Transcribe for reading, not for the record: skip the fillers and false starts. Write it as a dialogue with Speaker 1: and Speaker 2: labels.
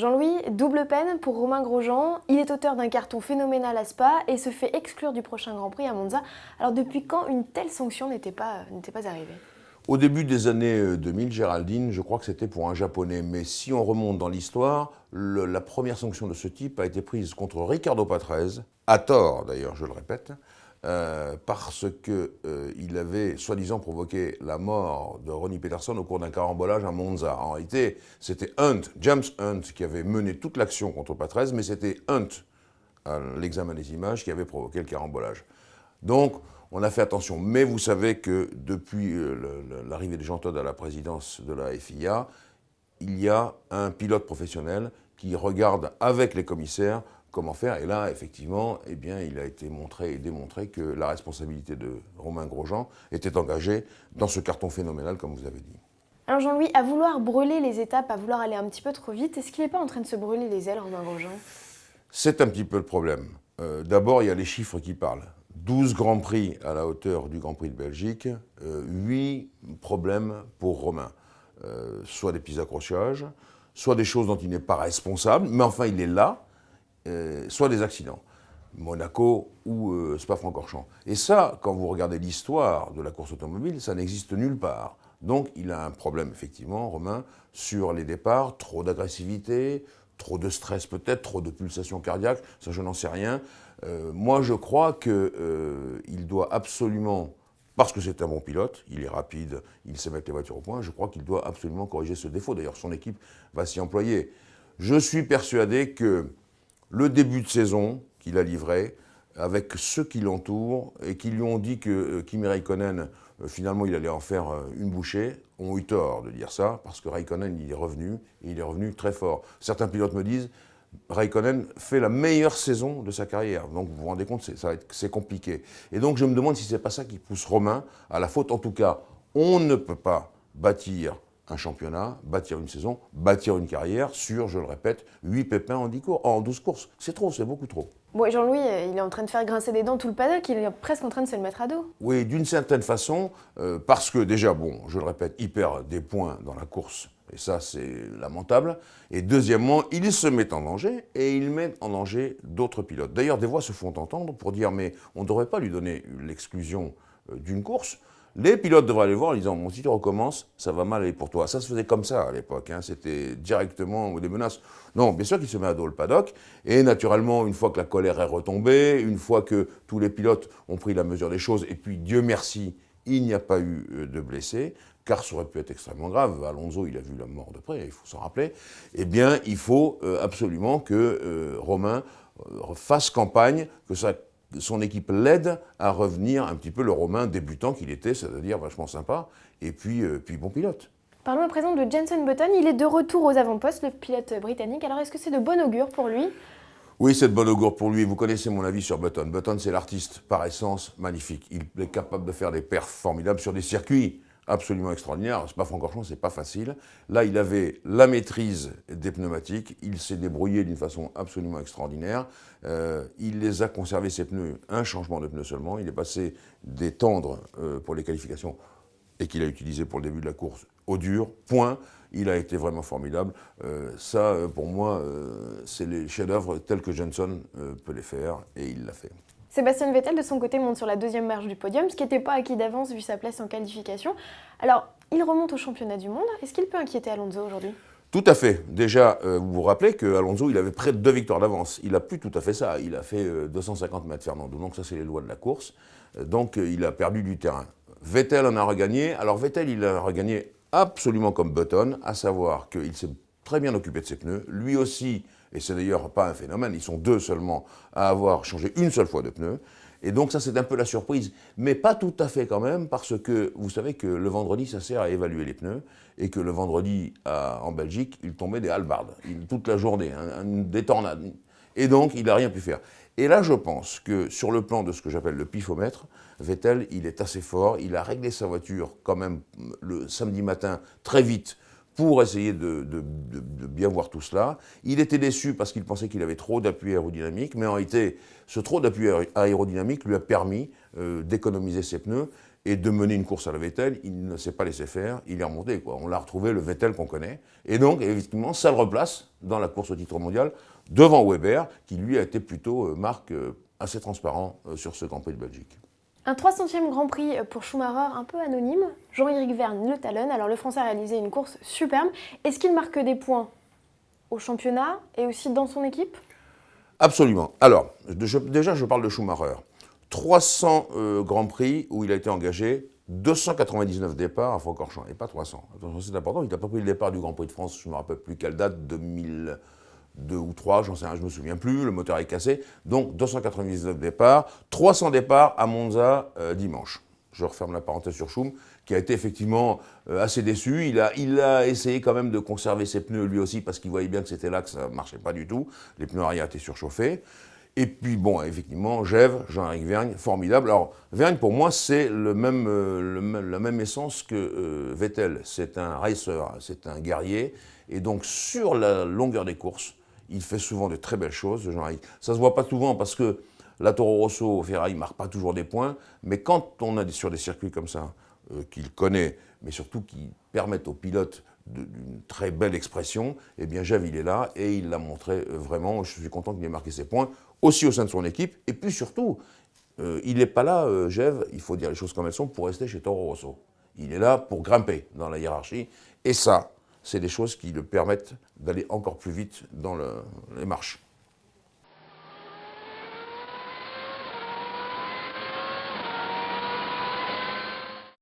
Speaker 1: Jean-Louis, double peine pour Romain Grosjean. Il est auteur d'un carton phénoménal à Spa et se fait exclure du prochain Grand Prix à Monza. Alors depuis quand une telle sanction n'était pas arrivée?
Speaker 2: Au début des années 2000, Géraldine, je crois que c'était pour un Japonais. Mais si on remonte dans l'histoire, la première sanction de ce type a été prise contre Ricardo Patrese, à tort d'ailleurs, je le répète, parce qu'il avait soi-disant provoqué la mort de Ronnie Peterson au cours d'un carambolage à Monza. En réalité, c'était James Hunt, qui avait mené toute l'action contre Patrese, mais c'était Hunt, à l'examen des images, qui avait provoqué le carambolage. Donc, on a fait attention. Mais vous savez que depuis l'arrivée de Jean Todt à la présidence de la FIA, il y a un pilote professionnel qui regarde avec les commissaires comment faire. Et là, effectivement, eh bien, il a été montré et démontré que la responsabilité de Romain Grosjean était engagée dans ce carton phénoménal, comme vous avez dit.
Speaker 1: Alors Jean-Louis, à vouloir brûler les étapes, à vouloir aller un petit peu trop vite, est-ce qu'il n'est pas en train de se brûler les ailes, Romain Grosjean?
Speaker 2: C'est un petit peu le problème. D'abord, il y a les chiffres qui parlent. 12 Grands Prix à la hauteur du Grand Prix de Belgique, 8 problèmes pour Romain. Soit des petits accrochages, soit des choses dont il n'est pas responsable, mais enfin il est là, soit des accidents. Monaco ou Spa-Francorchamps. Et ça, quand vous regardez l'histoire de la course automobile, ça n'existe nulle part. Donc il a un problème, effectivement, Romain, sur les départs, trop d'agressivité, trop de stress peut-être, trop de pulsations cardiaques, ça je n'en sais rien. Moi je crois qu'il doit absolument, parce que c'est un bon pilote, il est rapide, il sait mettre les voitures au point, je crois qu'il doit absolument corriger ce défaut. D'ailleurs son équipe va s'y employer. Je suis persuadé que le début de saison qu'il a livré, avec ceux qui l'entourent et qui lui ont dit que Kimi Räikkönen, finalement, il allait en faire une bouchée, ont eu tort de dire ça, parce que Räikkönen, il est revenu, et il est revenu très fort. Certains pilotes me disent, Räikkönen fait la meilleure saison de sa carrière. Donc vous vous rendez compte, c'est compliqué. Et donc je me demande si c'est pas ça qui pousse Romain à la faute. En tout cas, on ne peut pas bâtir un championnat, bâtir une saison, bâtir une carrière sur, je le répète, 8 pépins en 12 courses. C'est trop, c'est beaucoup trop.
Speaker 1: Bon, Jean-Louis, il est en train de faire grincer des dents tout le paddock, il est presque en train de se le mettre à dos.
Speaker 2: Oui, d'une certaine façon, parce que déjà, bon, je le répète, il perd des points dans la course, et ça c'est lamentable. Et deuxièmement, il se met en danger, et il met en danger d'autres pilotes. D'ailleurs, des voix se font entendre pour dire, mais on ne devrait pas lui donner l'exclusion d'une course. Les pilotes devraient aller voir en disant, bon, si tu recommences, ça va mal aller pour toi. Ça se faisait comme ça à l'époque, hein. C'était directement des menaces. Non, bien sûr qu'il se met à dos le paddock, et naturellement, une fois que la colère est retombée, une fois que tous les pilotes ont pris la mesure des choses, et puis Dieu merci, il n'y a pas eu de blessés, car ça aurait pu être extrêmement grave. Alonso, il a vu la mort de près, il faut s'en rappeler. Eh bien, il faut absolument que Romain fasse campagne, que son équipe l'aide à revenir un petit peu le Romain débutant qu'il était, c'est-à-dire vachement sympa, et puis bon pilote.
Speaker 1: Parlons à présent de Jenson Button, il est de retour aux avant-postes, le pilote britannique. Alors est-ce que c'est de bon augure pour lui?
Speaker 2: Oui, c'est de bon augure pour lui. Vous connaissez mon avis sur Button. Button, c'est l'artiste par essence magnifique. Il est capable de faire des perfs formidables sur des circuits absolument extraordinaires. Spa-Francorchamps, c'est pas facile. Là, il avait la maîtrise des pneumatiques. Il s'est débrouillé d'une façon absolument extraordinaire. Il les a conservés, ses pneus, un changement de pneus seulement. Il est passé des tendres pour les qualifications et qu'il a utilisé pour le début de la course au dur, point. Il a été vraiment formidable. Ça, pour moi, c'est les chefs-d'œuvre tels que Jenson peut les faire, et il l'a fait.
Speaker 1: Sébastien Vettel, de son côté, monte sur la deuxième marche du podium, ce qui n'était pas acquis d'avance vu sa place en qualification. Alors, il remonte au championnat du monde. Est-ce qu'il peut inquiéter Alonso aujourd'hui?
Speaker 2: Tout à fait. Déjà, vous vous rappelez qu'Alonso, il avait près de 2 victoires d'avance. Il n'a plus tout à fait ça. Il a fait 250 mètres Fernando. Donc ça, c'est les lois de la course. Donc il a perdu du terrain. Vettel en a regagné. Alors Vettel, il a regagné absolument comme Button, à savoir qu'il s'est très bien occupé de ses pneus. Lui aussi, et c'est d'ailleurs pas un phénomène, ils sont 2 seulement à avoir changé une seule fois de pneus. Et donc ça, c'est un peu la surprise, mais pas tout à fait quand même, parce que vous savez que le vendredi, ça sert à évaluer les pneus, et que le vendredi, en Belgique, il tombait des halbardes, toute la journée, des tornades. Et donc, il n'a rien pu faire. Et là, je pense que sur le plan de ce que j'appelle le pifomètre, Vettel, il est assez fort, il a réglé sa voiture quand même le samedi matin très vite, pour essayer de bien voir tout cela. Il était déçu parce qu'il pensait qu'il avait trop d'appui aérodynamique, mais en réalité, ce trop d'appui aérodynamique lui a permis d'économiser ses pneus. et de mener une course à la Vettel, il ne s'est pas laissé faire, il est remonté, quoi. On l'a retrouvé, le Vettel qu'on connaît. Et donc, effectivement, ça le replace dans la course au titre mondial, devant Weber, qui lui a été plutôt, marque, assez transparent sur ce Grand Prix de Belgique.
Speaker 1: Un 300e Grand Prix pour Schumacher un peu anonyme. Jean-Éric Vergne le talonne. Alors le Français a réalisé une course superbe. Est-ce qu'il marque des points au championnat et aussi dans son équipe?
Speaker 2: Absolument. Alors, déjà, je parle de Schumacher. 300 Grands Prix où il a été engagé, 299 départs à Francorchamps, et pas 300. Attention, c'est important, il n'a pas pris le départ du Grand Prix de France, je ne me rappelle plus quelle date, 2002 ou 3, j'en sais rien, je ne me souviens plus, le moteur est cassé. Donc 299 départs, 300 départs à Monza dimanche. Je referme la parenthèse sur Schum, qui a été effectivement assez déçu. Il a essayé quand même de conserver ses pneus lui aussi, parce qu'il voyait bien que c'était là que ça ne marchait pas du tout. Les pneus arrière étaient surchauffés. Et puis, bon, effectivement, Gève, Jean-Éric Vergne, formidable. Alors, Vergne, pour moi, c'est la même essence que Vettel. C'est un racer, c'est un guerrier. Et donc, sur la longueur des courses, il fait souvent de très belles choses, Jean-Éric. Ça ne se voit pas souvent parce que la Toro Rosso, Ferrari ne marque pas toujours des points. Mais quand on a sur des circuits comme ça, qu'il connaît, mais surtout qui permettent aux pilotes d'une très belle expression, eh bien Gève, il est là et il l'a montré vraiment. Je suis content qu'il ait marqué ses points, aussi au sein de son équipe. Et puis surtout, il n'est pas là, Gève, il faut dire les choses comme elles sont, pour rester chez Toro Rosso. Il est là pour grimper dans la hiérarchie. Et ça, c'est des choses qui le permettent d'aller encore plus vite dans les marches.